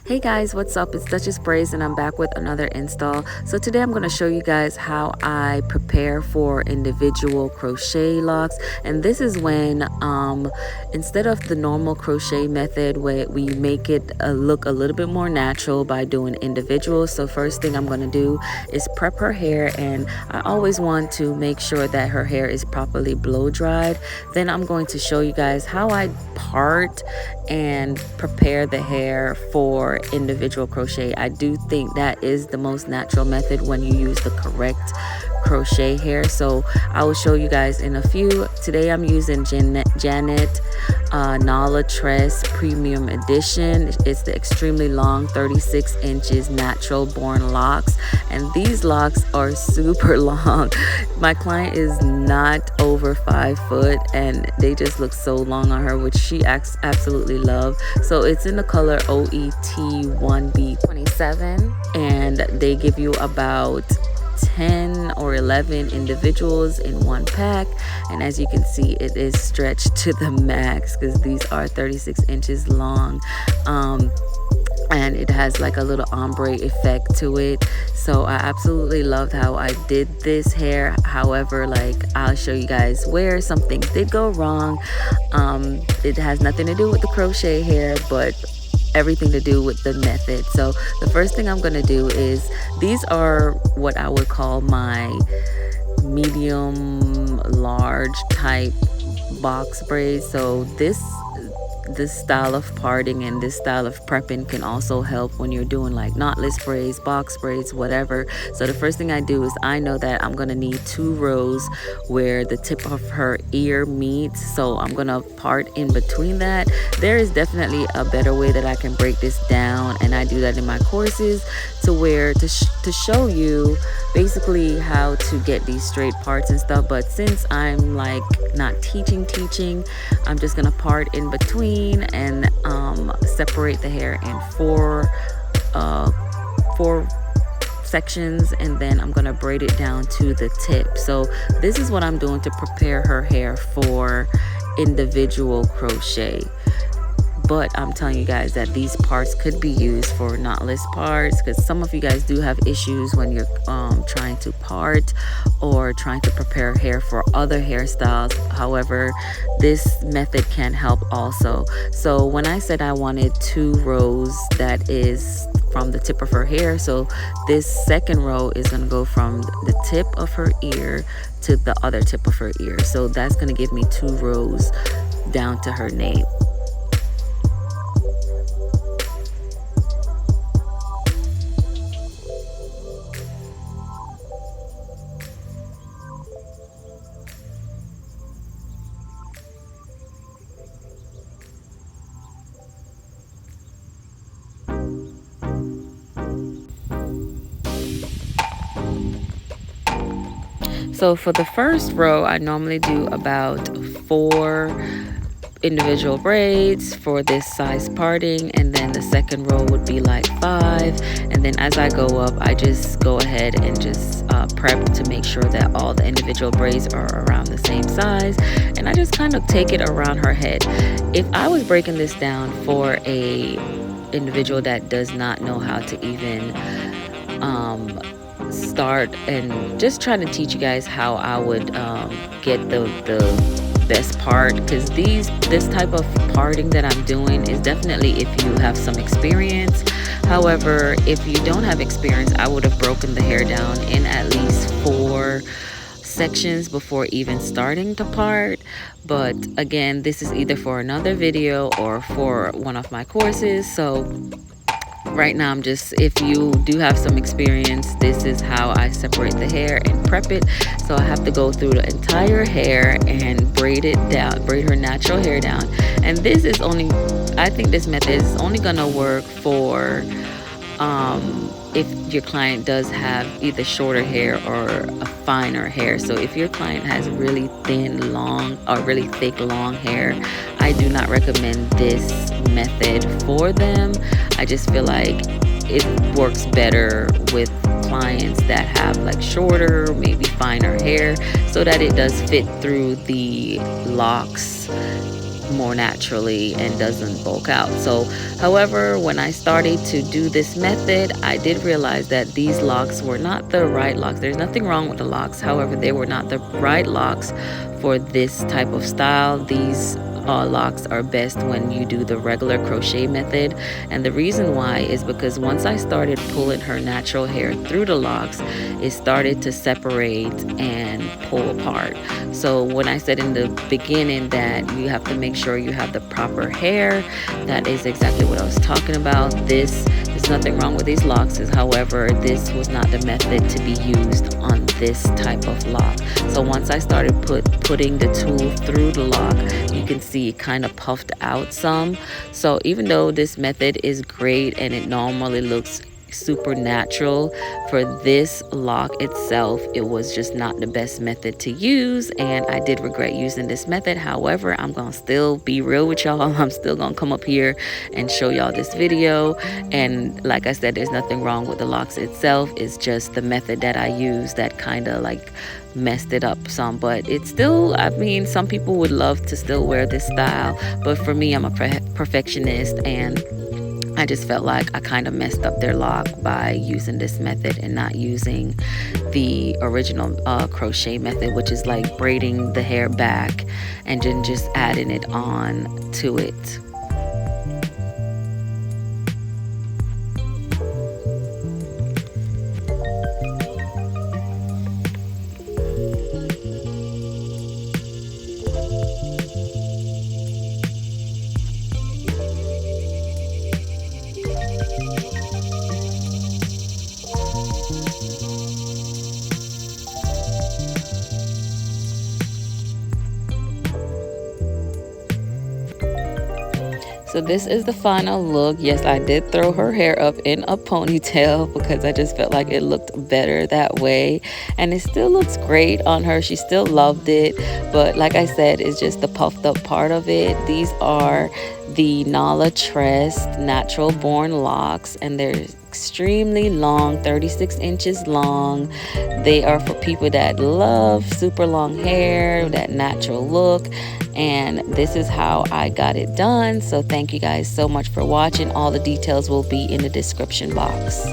Hey guys, what's up? It's Duchess Braids and I'm back with another install. So today I'm going to show you guys how I prepare for individual crochet locks. And this is when instead of the normal crochet method where we make it look a little bit more natural by doing individuals. So first thing I'm going to do is prep her hair, and I always want to make sure that her hair is properly blow dried. Then I'm going to show you guys how I part and prepare the hair for individual crochet. I do think that is the most natural method when you use the correct crochet hair. So I will show you guys in a few. Today I'm using Janet Nala Tress Premium Edition. It's the extremely long 36 inches natural born locks, and these locks are super long. My client is not over 5 foot and they just look so long on her, which she absolutely love. So it's in the color OET1B27, and they give you about 10 or 11 individuals in one pack, and as you can see, it is stretched to the max because these are 36 inches long. And it has like a little ombre effect to it. So I absolutely loved how I did this hair. However, like, I'll show you guys where some things did go wrong. It has nothing to do with the crochet hair, but everything to do with the method. So the first thing I'm gonna do is, these are what I would call my medium large type box braids. So this style of parting and this style of prepping can also help when you're doing like knotless braids, box braids, whatever. So the first thing I do is, I know that I'm gonna need 2 rows where the tip of her ear meets, so I'm gonna part in between that. There is definitely a better way that I can break this down, and I do that in my courses to where to show you basically how to get these straight parts and stuff. But since I'm like not teaching, I'm just gonna part in between and separate the hair in four sections, and then I'm gonna braid it down to the tip. So this is what I'm doing to prepare her hair for individual crochet. But I'm telling you guys that these parts could be used for knotless parts, because some of you guys do have issues when you're trying to part or trying to prepare hair for other hairstyles. However, this method can help also. So when I said I wanted 2 rows, that is from the tip of her hair. So this second row is going to go from the tip of her ear to the other tip of her ear. So that's going to give me 2 rows down to her nape. So for the first row, I normally do about 4 individual braids for this size parting, and then the second row would be like 5, and then as I go up, I just go ahead and just prep to make sure that all the individual braids are around the same size, and I just kind of take it around her head. If I was breaking this down for a individual that does not know how to even start, and just trying to teach you guys how I would get the best part, because this type of parting that I'm doing is definitely if you have some experience. However, if you don't have experience, I would have broken the hair down in at least 4 sections before even starting to part. But again, this is either for another video or for one of my courses. So right now, I'm just, if you do have some experience, this is how I separate the hair and prep it. So I have to go through the entire hair and braid it down, braid her natural hair down. And this is only, I think this method is only gonna work for if your client does have either shorter hair or a finer hair. So if your client has really thin, long, or really thick, long hair, I do not recommend this method for them. I just feel like it works better with clients that have like shorter, maybe finer hair, so that it does fit through the locks more naturally and doesn't bulk out. So however, when I started to do this method, I did realize that these locks were not the right locks. There's nothing wrong with the locks, however, they were not the right locks for this type of style. These locks are best when you do the regular crochet method, and the reason why is because once I started pulling her natural hair through the locks, it started to separate and pull apart. So when I said in the beginning that you have to make sure you have the proper hair, that is exactly what I was talking about. There's nothing wrong with these locks, however, this was not the method to be used on this type of lock. So once I started putting the tool through the lock, you can see it kind of puffed out some. So even though this method is great and it normally looks super natural, for this lock itself, it was just not the best method to use, and I did regret using this method. However, I'm gonna still be real with y'all. I'm still gonna come up here and show y'all this video, and like I said, there's nothing wrong with the locks itself. It's just the method that I use that kind of like messed it up some. But it's still, I mean, some people would love to still wear this style, but for me, I'm a perfectionist, and I just felt like I kind of messed up their lock by using this method and not using the original crochet method, which is like braiding the hair back and then just adding it on to it. So this is the final look. Yes, I did throw her hair up in a ponytail because I just felt like it looked better that way. And it still looks great on her. She still loved it. But like I said, it's just the puffed up part of it. These are the Nala Tress natural born locks, and they're extremely long, 36 inches long. They are for people that love super long hair, that natural look, and this is how I got it done. So thank you guys so much for watching. All the details will be in the description box.